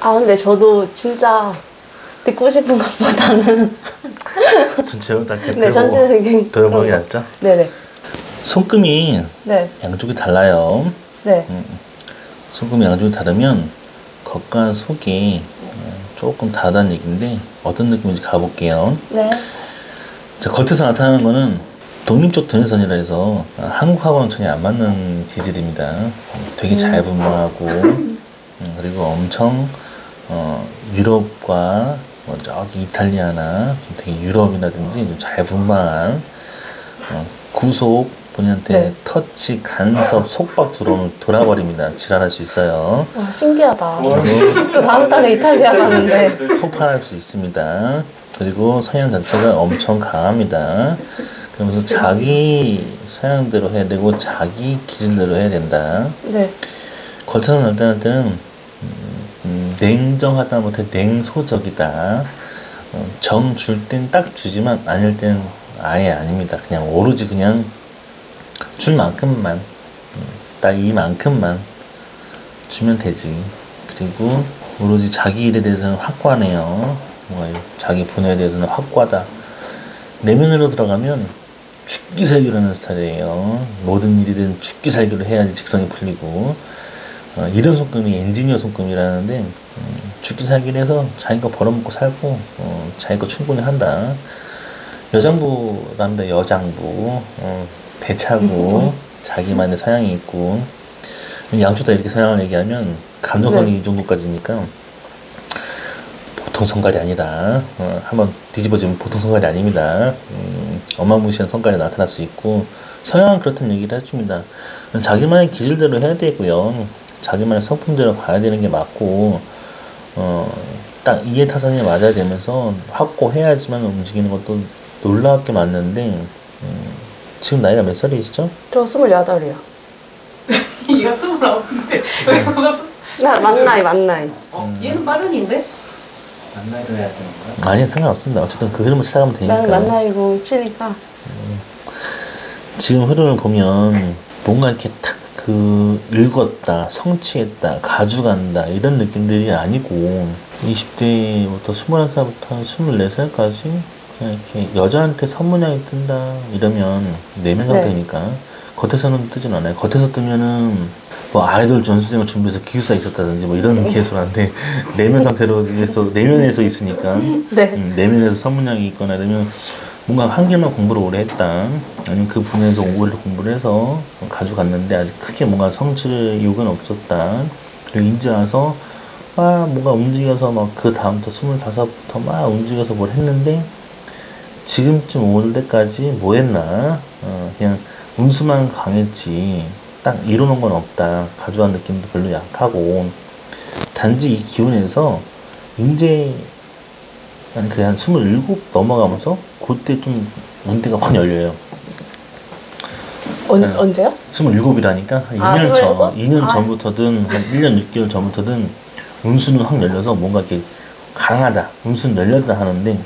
아, 근데 저도 진짜 듣고 싶은 것보다는 전체로 다 이렇게 네, 전체적인 들어보는 게 그런 거. 낫죠? 네네. 손금이 네. 양쪽이 달라요. 네. 손금이 양쪽이 다르면 겉과 속이 조금 다르다는 얘기인데 어떤 느낌인지 가볼게요. 네. 자, 겉에서 나타나는 거는 독립적 전해선이라 해서 한국하고는 전혀 안 맞는 기질입니다. 되게 잘 분방하고 그리고 엄청 유럽과 뭐 저기 이탈리아나 되게 유럽이라든지 좀 잘 분방한 구속 본인한테 네. 터치 간섭 속박 돌아버립니다. 질환할 수 있어요. 와, 신기하다. 또 다음 달에 이탈리아 가는데. 폭발할 수 있습니다. 그리고 성향 자체가 엄청 강합니다. 그러면서 자기 성향대로 해야 되고 자기 기준대로 해야 된다. 네. 겉에서 나타날 때는 냉정하다 못해 냉소적이다. 정 줄 땐 딱 주지만 아닐 땐 아예 아닙니다. 그냥 오로지 그냥 줄 만큼만 딱 이만큼만 주면 되지. 그리고 오로지 자기 일에 대해서는 확고하네요. 자기 분야에 대해서는 확고하다. 내면으로 들어가면 죽기 살기로 하는 스타일이에요. 모든 일이든 죽기 살기로 해야지 직성이 풀리고 이런 손금이 엔지니어 손금이라는데 죽기 살기로 해서 자기 거 벌어먹고 살고 자기 거 충분히 한다. 여장부랍니다. 여장부. 대차고 자기만의 서양이 있고 양쪽 다 이렇게 서양을 얘기하면 감정선이 네. 이 정도까지니까 보통 성깔이 아니다. 한번 뒤집어지면 보통 성깔이 아닙니다. 어마무시한 성깔이 나타날 수 있고 서양은 그렇다는 얘기를 해줍니다. 자기만의 기질대로 해야 되고요. 자기만의 성품대로 가야 되는 게 맞고 딱 이해타산이 맞아야 되면서 확고해야지만 움직이는 것도 놀랍게 맞는데 지금 나이가 몇 살이시죠? 저 28이요. 얘가 29인데 왜 그거 나, 만나이. 얘는 빠른인데? 만나기로 해야 되는 거야? 아니 상관없습니다. 어쨌든 그 흐름을 시작하면 나는 되니까. 만나이고 치니까. 지금 흐름을 보면 뭔가 이렇게 탁 읽었다, 성취했다, 가져간다 이런 느낌들이 아니고 20대부터 21살부터 24살까지 그냥 이렇게 여자한테 선문양이 뜬다 이러면 내면 네. 상태니까 겉에서는 뜨진 않아요. 겉에서 뜨면은 뭐 아이돌 전수생을 준비해서 기숙사 있었다든지 뭐 이런 개소리한데 내면 상태로 해서 내면에서 있으니까 네. 내면에서 선문양이 있거나 이러면 뭔가 한 개만 공부를 오래 했다. 아니면 그 분야에서 오래 공부를 해서 가져갔는데 아직 크게 뭔가 성취를 이유가 없었다. 그리고 이제 와서 막 뭔가 움직여서 막 그 다음부터 25부터 막 움직여서 뭘 했는데 지금쯤 올 때까지 뭐 했나? 그냥 운수만 강했지. 딱 이뤄놓은 건 없다. 가져간 느낌도 별로 약하고. 단지 이 기운에서 이제 한 그래 한 27 넘어가면서 그때 좀 문대가 확 열려요. 언제요? 27이라니까 2년 아, 전, 27? 2년 아. 전부터든 한 1년 6개월 전부터든 운수는 확 열려서 뭔가 이렇게 강하다, 운수는 열렸다 하는데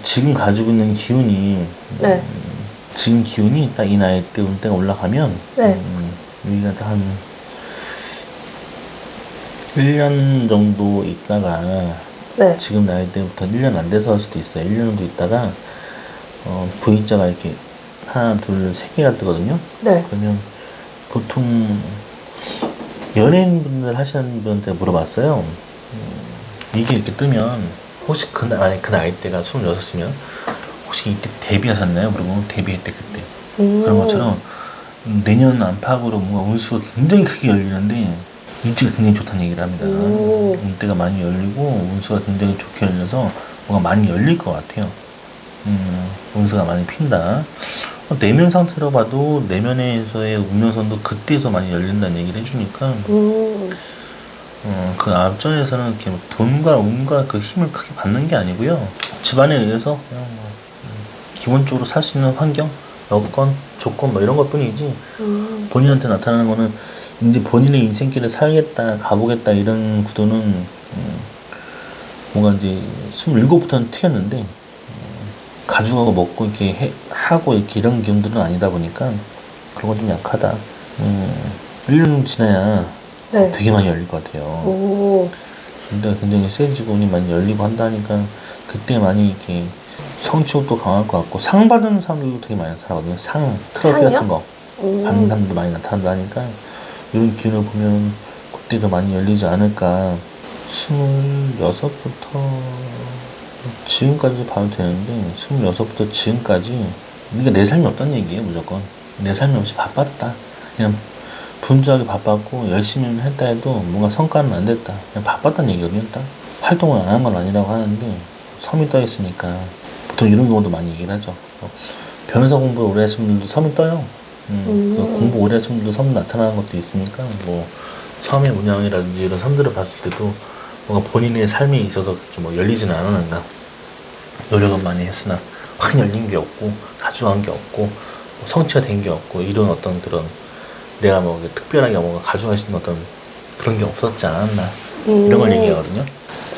지금 가지고 있는 기운이 네. 지금 기운이 딱 이 나이 때 운대가 올라가면 네. 여기가 한 1년 정도 있다가 네. 지금 나이 때부터 1년 안 돼서 할 수도 있어요. 1년 정도 있다가 V자가 이렇게 하나, 둘, 세 개가 뜨거든요. 네. 그러면 보통 연예인분들 하시는 분한테 물어봤어요. 이게 이렇게 뜨면 혹시 그 나이 때가 26이면 혹시 이때 데뷔하셨나요? 그리고 데뷔할 때 그때 그런 것처럼 내년 안팎으로 뭔가 운수가 굉장히 크게 열리는데 운치가 굉장히 좋다는 얘기를 합니다. 운대가 많이 열리고 운수가 굉장히 좋게 열려서 뭔가 많이 열릴 것 같아요. 운수가 많이 핀다. 내면 상태로 봐도 내면에서의 운명선도 그때에서 많이 열린다는 얘기를 해주니까 그 앞전에서는 이렇게 뭐 돈과 운과 그 힘을 크게 받는 게 아니고요. 집안에 의해서 그냥 뭐 기본적으로 살 수 있는 환경, 여건, 조건 뭐 이런 것 뿐이지 본인한테 나타나는 거는 이제 본인의 인생길을 살겠다, 가보겠다 이런 구도는 뭔가 이제 27부터는 튀었는데 가져가고 먹고 이렇게 하고 이렇게 이런 기운들은 아니다 보니까 그런 건 좀 약하다. 1년 지나야 네. 되게 많이 열릴 것 같아요. 오. 일단 굉장히 세지고 운이 많이 열리고 한다니까 그때 많이 이렇게 성취욕도 강할 것 같고 상 받은 사람들도 되게 많이 나타나거든요. 상, 트로피 상이요? 같은 거 받는 사람들도 많이 나타난다니까 이런 기운을 보면 그때 더 많이 열리지 않을까. 26부터 지금까지 봐도 되는데 26부터 지금까지 그러니까 내 삶이 없다는 얘기예요. 무조건 내 삶이 없이 바빴다. 그냥 분주하게 바빴고 열심히 했다 해도 뭔가 성과는 안 됐다. 그냥 바빴다는 얘기거든요. 딱 활동을 안 한 건 아니라고 하는데 섬이 떠 있으니까 보통 이런 경우도 많이 얘기를 하죠. 변호사 공부를 오래 하신 분들도 섬이 떠요. 공부 오래 하신 분들도 섬 나타나는 것도 있으니까 뭐 섬의 문양이라든지 이런 섬들을 봤을 때도 뭔가 본인의 삶에 있어서 그렇게 뭐 열리지는 않았는가. 노력은 많이 했으나 확 열린 게 없고 가져간 게 없고 뭐 성취가 된 게 없고 이런 어떤 그런 내가 뭐 특별하게 뭔가 가져갈 수 있는 어떤 그런 게 없었지 않았나 이런 걸 얘기하거든요.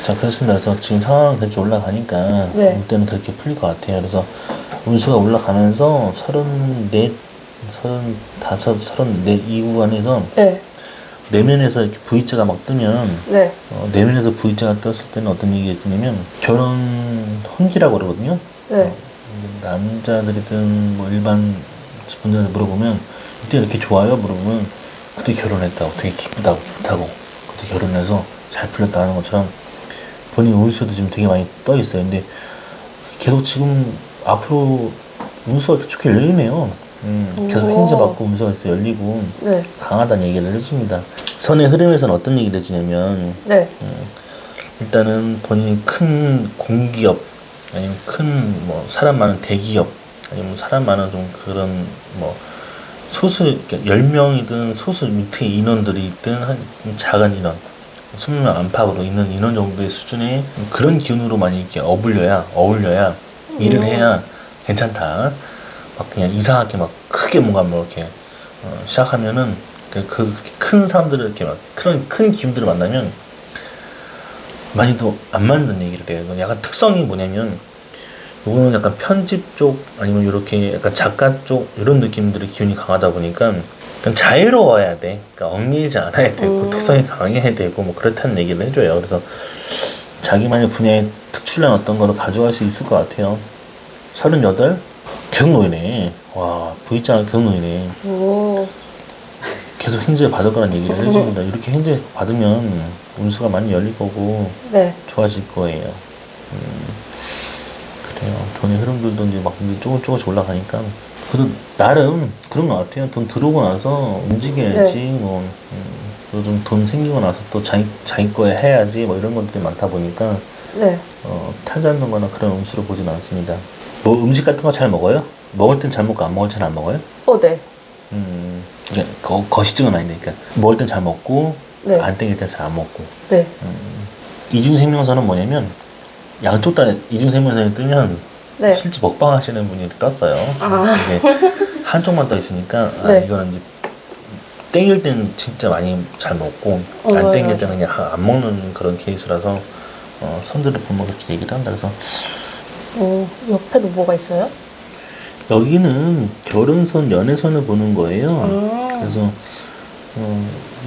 자, 그래서 지금 상황이 그렇게 올라가니까 네. 이때는 그렇게 풀릴 것 같아요. 그래서 운수가 올라가면서 34, 35, 34 이 구간에서 네. 내면에서 이렇게 V자가 막 뜨면 네. 내면에서 V자가 떴을 때는 어떤 얘기가 뜨냐면 결혼 혼기라고 그러거든요. 네. 남자들이든 뭐 일반 분들한테 물어보면 그때 이렇게 좋아요? 물어보면 그때 결혼했다고 되게 기쁘다고 좋다고 그때 결혼해서 잘 풀렸다 하는 것처럼 본인 운수도 지금 되게 많이 떠 있어요. 근데 계속 지금 앞으로 운수가 좋게 열리네요. 계속 행제 받고 운수가 계속 열리고 네. 강하다는 얘기를 해줍니다. 선의 흐름에서는 어떤 얘기를 해주냐면 네. 일단은 본인이 큰 공기업 아니면 큰 뭐 사람 많은 대기업 아니면 사람 많은 좀 그런 뭐 소수 10명이든 소수 밑에 인원들이 있든 한 작은 인원 20명 안팎으로 있는 인원 정도의 수준의 그런 기운으로 많이 이렇게 어울려야 일을 해야 괜찮다. 막 그냥 이상하게 막 크게 뭔가 뭐 이렇게 시작하면은 그 큰 사람들을 이렇게 막 큰 기운들을 만나면 많이 또 안 맞는 얘기를 해요. 약간 특성이 뭐냐면 요거는 약간 편집 쪽 아니면 이렇게 약간 작가 쪽 이런 느낌들의 기운이 강하다 보니까 그냥 자유로워야 돼. 그러니까 얽매이지 않아야 되고 특성이 강해야 되고 뭐 그렇다는 얘기를 해줘요. 그래서 자기만의 분야의 특출난 어떤 거를 가져갈 수 있을 것 같아요. 38 계속 놓이네. 와 V자가 계속 놓이네. 오. 계속 행제 받을 거란 얘기를 해줍니다. 이렇게 행제 받으면 운수가 많이 열릴 거고 네. 좋아질 거예요. 그래요. 돈의 흐름들도 이제 막 조금씩 올라가니까 그래도 나름 그런 것 같아요. 돈 들어오고 나서 움직여야지 뭐 좀 돈 생기고 나서 또 자기 거에 해야지 뭐 이런 것들이 많다 보니까 네. 탈잡는 거나 그런 운수를 보지는 않습니다. 뭐 음식 같은 거 잘 먹어요? 먹을 땐 잘 먹고 안 먹을 땐 안 먹어요? 네. 그러니까 거시증은 아닌데 그러니까 먹을 땐 잘 먹고 네. 안 땡길 땐 잘 안 먹고 네. 이중생명선은 뭐냐면 양쪽 다 이중생명선이 뜨면 네. 실제 먹방 하시는 분이 떴어요. 이게 한쪽만 떠 있으니까 네. 이거는 이제 땡길 때는 진짜 많이 잘 먹고 안 땡길 때는 그냥 안 먹는 그런 케이스라서 선들을 보면 그렇게 얘기를 한다. 그래서 옆에도 뭐가 있어요? 여기는 결혼선, 연애선을 보는 거예요. 그래서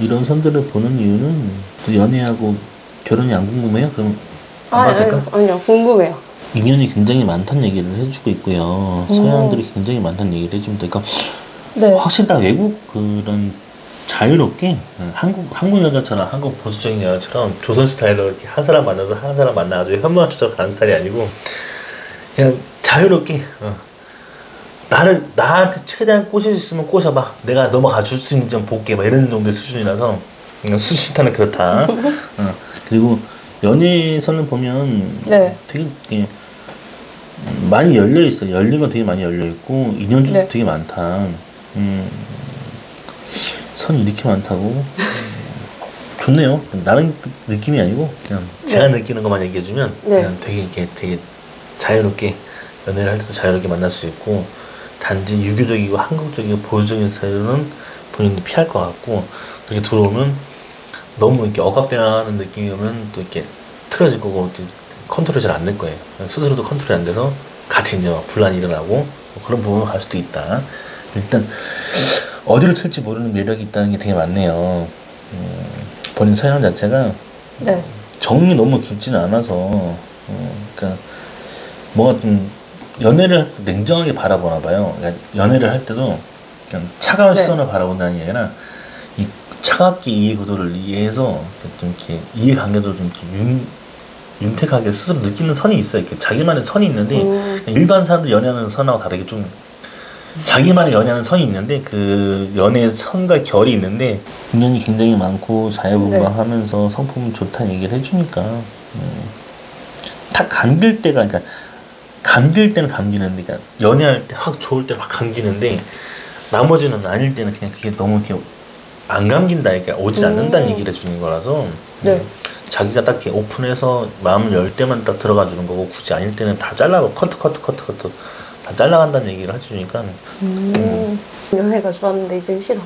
이런 선들을 보는 이유는 또 연애하고 결혼이 안 궁금해요? 그럼 안 봐도 될까? 아니요. 궁금해요. 인연이 굉장히 많다는 얘기를 해주고 있고요. 서양들이 굉장히 많다는 얘기를 해줍니다. 그러니까 네. 확실히 딱 외국 그런 자유롭게 한국 여자처럼 한국 보수적인 여자처럼 조선 스타일로 이렇게 한 사람 만나서 한 사람 만나가지고 현모양처럼 가는 스타일이 아니고 그냥 자유롭게 나한테 최대한 꼬실 수 있으면 꼬셔봐. 내가 넘어가 줄 수 있는지 좀 볼게. 막 이런 정도의 수준이라서 수시타는 그렇다. 그리고 연애선을 보면 네. 되게 이렇게 많이 열려 있어. 열린 건 되게 많이 열려 있고 인연도 네. 되게 많다. 선이 이렇게 많다고 좋네요. 나는 느낌이 아니고 그냥 제가 느끼는 것만 얘기해주면 그냥 되게 이렇게 되게 자유롭게 연애를 할 때도 자유롭게 만날 수 있고 단지 유교적이고 한국적이고 보수적인 스타일은 본인도 피할 것 같고 그렇게 들어오면 너무 이렇게 억압당하는 느낌이 오면 또 이렇게 틀어질 거고 또 컨트롤 잘 안 될 거예요. 스스로도 컨트롤이 안 돼서 같이 이제 분란이 일어나고 뭐 그런 부분을 갈 수도 있다. 일단 어디를 틀지 모르는 매력이 있다는 게 되게 많네요. 본인 성향 자체가 네. 정이 너무 깊지는 않아서 그러니까 뭔가 좀 연애를 냉정하게 바라보나 봐요. 그러니까 연애를 할 때도 그냥 차가운 네. 시선을 바라본다는 게 아니라 이 차갑게 이해 구도를 이해해서 좀 이렇게 이해관계도 좀 이렇게 윤택하게 스스로 느끼는 선이 있어요. 이렇게 자기만의 선이 있는데 일반 사람들 연애하는 선하고 다르게 좀 자기만의 연애하는 선이 있는데 그 연애의 선과 결이 있는데 인연이 굉장히 많고 자유분방하면서 성품이 좋다는 얘기를 해주니까 딱 감길 때가 그러니까 감길 때는 감기는데 그러니까 연애할 때 확 좋을 때 확 감기는데 나머지는 아닐 때는 그냥 그게 너무 이렇게 안 감긴다 그러니까 오지 않는다는 얘기를 해주는 거라서 네. 자기가 딱 이렇게 오픈해서 마음을 열 때만 딱 들어가 주는 거고 굳이 아닐 때는 다 잘라고 커트 다 잘라간다는 얘기를 해주니까 연애가 좋았는데 이제 싫어.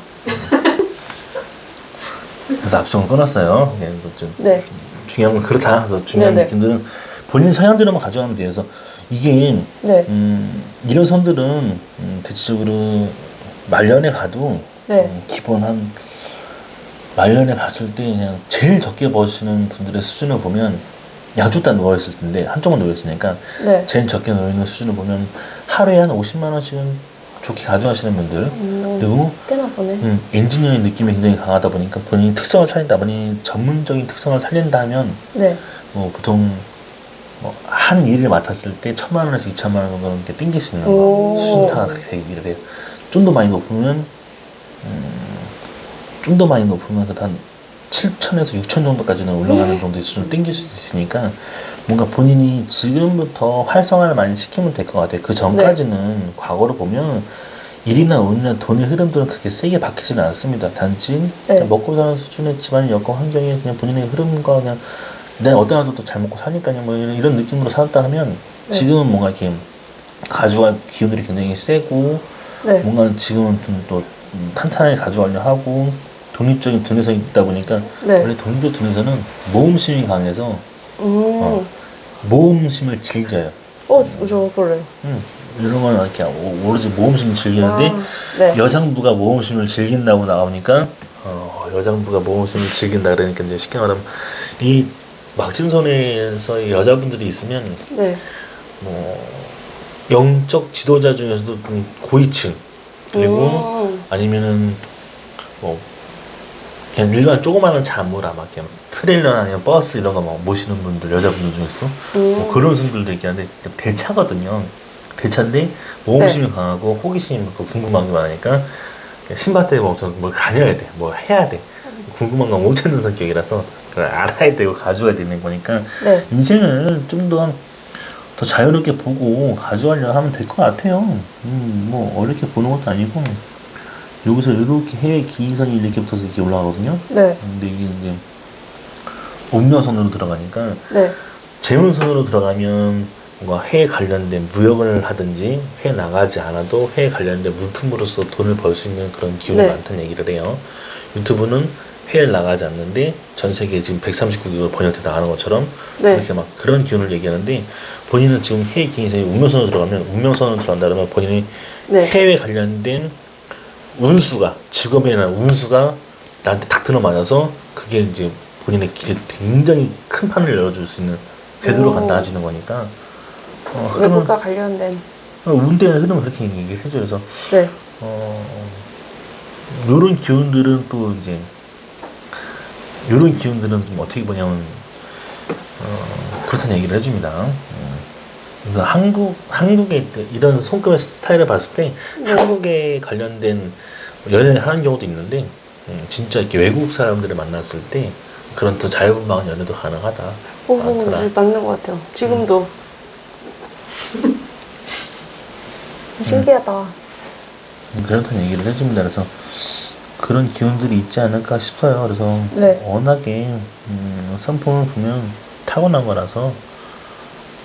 그래서 앞쪽은 끊었어요. 네, 좀 네. 중요한 건 그렇다. 그래서 중요한 네네. 느낌들은 본인 성향대로만 가져가면 돼요. 그래서 이게 네. 이런 선들은 대체적으로 말년에 가도 네. 기본 한 말년에 갔을 때 그냥 제일 적게 버시는 분들의 수준을 보면 양쪽 다 누워있을 텐데 한쪽만 누워있으니까 네. 제일 적게 누워있는 수준을 보면 하루에 한 50만 원씩은 좋게 가져가시는 분들 그리고 꽤나 보네. 엔지니어의 느낌이 굉장히 강하다 보니까 본인이 특성을 살린다 본인이 전문적인 특성을 살린다 하면 네. 보통 한 일을 맡았을 때 1,000만 원에서 2,000만 원 정도는 이렇게 땡길 수 있는 오. 수준타가 그렇게 얘기를 해요. 좀 더 많이 높으면 한 7,000에서 6,000 정도까지는 올라가는 정도의 수준을 땡길 수 있으니까 뭔가 본인이 지금부터 활성화를 많이 시키면 될 것 같아요. 그 전까지는 과거로 보면 일이나 운이나 돈의 흐름들은 그렇게 세게 바뀌지는 않습니다. 단지 그냥 먹고 사는 수준의 집안의 여건 환경이 그냥 본인의 흐름과 그냥 내가 어떤 아도 또 잘 먹고 사니까요. 뭐 이런 느낌으로 살았다 하면 지금은 뭔가 이렇게 가져갈 기운들이 굉장히 세고 뭔가 지금은 좀 또 탄탄하게 가져가려 하고 독립적인 둔에서 있다 보니까 원래 독립적 둔에서는 모험심이 강해서 모험심을 즐겨요. 저 볼래요. 이런 거는 이렇게 오로지 모험심을 즐기는데 여장부가 모험심을 즐긴다고 나오니까 여장부가 모험심을 즐긴다 그러니까 이제 쉽게 말하면 이 막진손에서 여자분들이 있으면 뭐 영적 지도자 중에서도 좀 고위층 그리고 아니면은 뭐 그냥 일반 조그마한 자무라 막 그냥 트레일러나 아니면 버스 이런 거 막 모시는 분들 여자분들 중에서도 뭐 그런 분들도 있긴 한데 대차거든요. 대차인데 모험심이 강하고 호기심이 많고 궁금한 게 많으니까 신밧드에 뭘 가려야 돼, 뭘 해야 돼. 궁금한 건 못 찾는 성격이라서 그걸 알아야 되고 가져야 되는 거니까 인생을 좀 더 자유롭게 보고 가져가려고 하면 될 것 같아요. 뭐 어렵게 보는 것도 아니고 여기서 이렇게 해외 기인선이 이렇게 붙어서 이렇게 올라가거든요. 근데 이게 이제 운명선으로 들어가니까 재물선으로 들어가면 뭔가 해외 관련된 무역을 하든지 해외 나가지 않아도 해외 관련된 물품으로서 돈을 벌 수 있는 그런 기운이 많다는 얘기를 해요. 유튜브는 해외를 나가지 않는데 전 세계 지금 139개국 번역돼 나가는 것처럼 이렇게 막 그런 기운을 얘기하는데 본인은 지금 해외 기인선이 운명선으로 들어가면 운명선으로 들어간다 그러면 본인이 해외 관련된 운수가 직업이나 운수가 나한테 딱 들어맞아서 그게 이제 본인의 길에 굉장히 큰 판을 열어줄 수 있는 궤도로 간다 해주는 거니까 외국과 관련된 운대의 흐름을 그렇게 얘기를 해줘요. 그래서 요런 기운들은 또 이제 요런 기운들은 좀 어떻게 보냐면 그렇다는 얘기를 해줍니다. 그래서 한국의 이런 손금의 스타일을 봤을 때 한국에 관련된 연애를 하는 경우도 있는데 진짜 이렇게 외국 사람들을 만났을 때 그런 또 자유분방한 연애도 가능하다. 맞는 것 같아요. 지금도 신기하다. 그렇다는 얘기를 해줍니다. 그래서 그런 기운들이 있지 않을까 싶어요. 그래서 워낙에 성품을 보면 타고난 거라서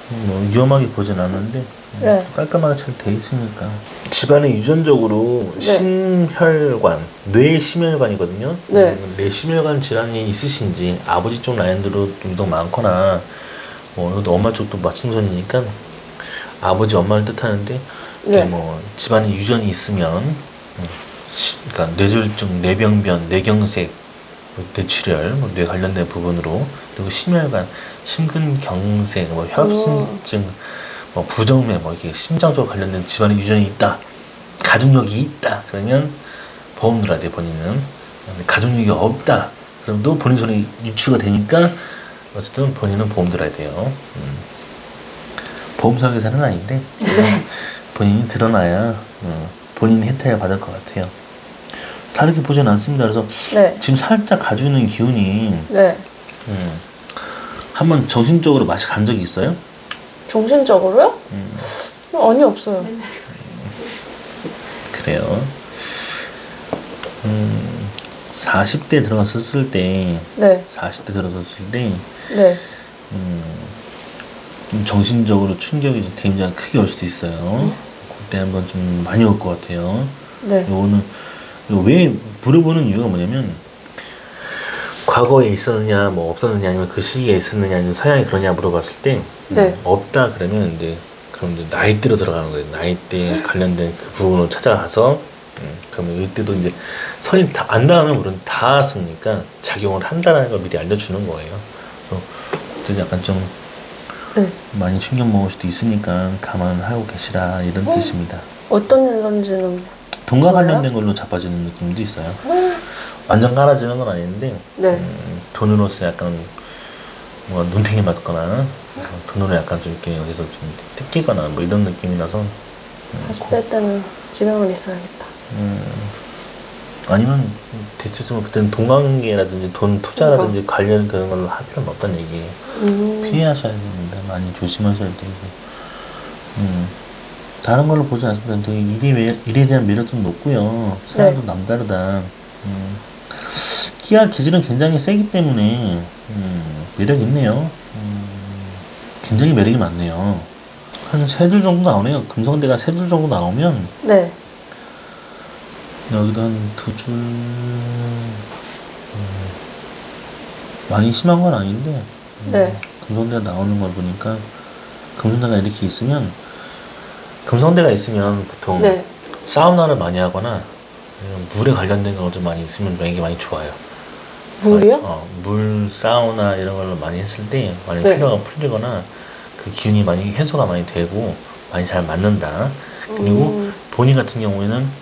뭐 위험하게 보진 않는데 깔끔하게 잘 돼 있으니까 집안에 유전적으로 심혈관, 뇌 심혈관이거든요. 뇌 심혈관 질환이 있으신지 아버지 쪽 라인으로 유독 많거나 또 엄마 쪽도 마침선이니까 아버지 엄마를 뜻하는데 뭐 집안에 유전이 있으면 그러니까 뇌졸중, 뇌병변, 뇌경색 뇌출혈, 뇌 관련된 부분으로, 그리고 심혈관, 심근경색, 혈신증, 부정맥, 이렇게 심장적으로 관련된 집안의 유전이 있다, 가족력이 있다, 그러면 보험 들어야 돼. 본인은 가족력이 없다, 그럼 또 본인 손에 유추가 되니까 어쨌든 본인은 보험 들어야 돼요. 보험 설계사는 아닌데 본인이 드러나야 본인이 혜택을 받을 것 같아요. 다르게 보진 않습니다. 그래서 네. 지금 살짝 가지고 있는 기운이 네. 한번 정신적으로 맛이 간 적이 있어요? 정신적으로요? 아니, 없어요. 그래요. 40대 들어갔었을 때, 네. 40대 들어섰을 때, 네. 좀 정신적으로 충격이 좀 굉장히 크게 올 수도 있어요. 그때 한번 좀 많이 올 것 같아요. 네. 요거는 왜 물어보는 이유가 뭐냐면, 과거에 있었느냐, 없었느냐, 아니면 그 시기에 있었느냐, 아니면 서양이 그러냐 물어봤을 때, 네. 없다 그러면 그럼 이제 나이대로 들어가는 거예요. 나이대 관련된 그 부분을 찾아가서, 그러면 이때도 이제 선임 다 안 나오면 물론 다 쓰니까 작용을 한다는 걸 미리 알려주는 거예요. 그래서 약간 좀 네. 많이 충격 먹을 수도 있으니까 감안하고 계시라, 이런 뜻입니다. 어떤 일인지는. 돈과 뭐예요? 관련된 걸로 자빠지는 느낌도 있어요. 완전 깔아지는 건 아닌데, 네. 돈으로서 약간 뭔가 눈탱이 맞거나, 돈으로 약간 좀 이렇게 여기서 좀 뜯기거나 이런 느낌이라서, 40대 때는 집에만 있어야겠다. 아니면 대체적으로 그때는 동관계라든지 돈 투자라든지 관련 그런 걸로 할 필요는 없다는 얘기예요. 피하셔야 됩니다. 많이 조심하셔야 되고. 다른 걸로 보지 않습니다. 되게 일에 대한 매력도 높고요. 사람도 남다르다. 끼와 기질은 굉장히 세기 때문에 매력이 있네요. 굉장히 매력이 많네요. 한 3줄 정도 나오네요. 금성대가 3줄 정도 나오면 네. 여기도 한 2줄, 많이 심한 건 아닌데, 네. 금성대가 나오는 걸 보니까, 금성대가 이렇게 있으면, 금성대가 있으면 보통 네. 사우나를 많이 하거나, 아니면 물에 관련된 거 좀 많이 있으면 이게 많이 좋아요. 물이요? 물, 사우나 이런 걸로 많이 했을 때, 많이 네. 피로가 풀리거나, 그 기운이 많이 해소가 많이 되고, 많이 잘 맞는다. 그리고 본인 같은 경우에는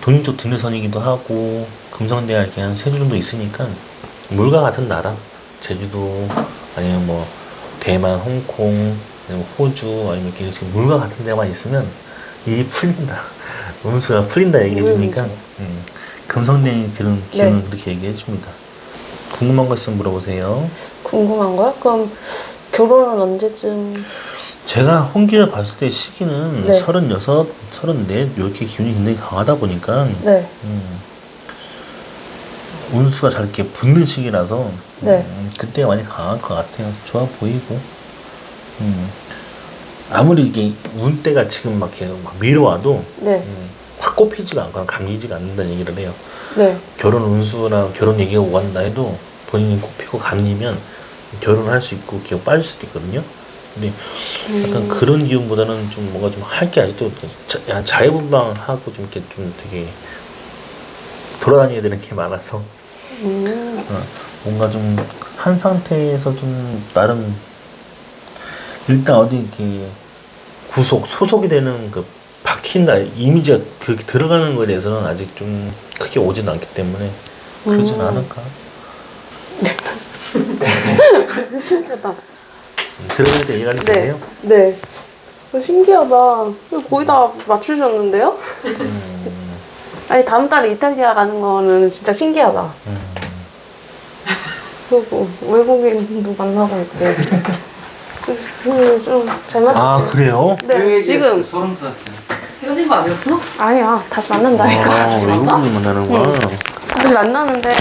돈이 쪽 등대선이기도 하고, 금성대가 이렇게 한 3주 정도 있으니까 물과 같은 나라, 제주도 아니면 대만, 홍콩, 아니면 호주, 아니면 이렇게 물과 같은 데만 있으면 일이 풀린다, 운수가 풀린다 얘기해주니까 금성대의 기운은 네. 그렇게 얘기해줍니다. 궁금한 거 있으면 물어보세요. 궁금한 거요? 그럼 결혼은 언제쯤? 제가 홍기를 봤을 때 시기는 네. 36, 34 이렇게 기운이 굉장히 강하다 보니까 네. 운수가 잘 이렇게 붙는 시기라서 네. 그때가 많이 강할 것 같아요. 좋아 보이고, 아무리 이게 운때가 지금 막 이렇게 막 밀어와도 네. 확 꼽히지가 않거나 감기지가 않는다는 얘기를 해요. 네. 결혼 운수나 결혼 얘기가 오간다 해도 본인이 꼽히고 감기면 결혼할 수 있고 기억 빠질 수도 있거든요. 근데 약간 그런 기운보다는 좀 뭔가 좀 할 게 아직도 자유분방하고 좀 이렇게 좀 되게 돌아다녀야 되는 게 많아서 뭔가 좀 한 상태에서 좀 나름 일단 어디 이렇게 소속이 되는 그 박힌다 이미지가 그 들어가는 거에 대해서는 아직 좀 크게 오진 않기 때문에 그러진 않을까. 신기하다. 들어갈 때 이해가 되네요. 네. 신기하다. 거의 다 맞추셨는데요? 아니, 다음 달에 이탈리아 가는 거는 진짜 신기하다. 그리고 외국인도 만나고 있고. 좀 잘 맞췄어요. 아, 그래요? 네, 지금. 소름 돋았어요. 헤어진 거 아니었어? 아니야, 다시 만난다니까. 외국인 만나는 거야. 다시 만나는데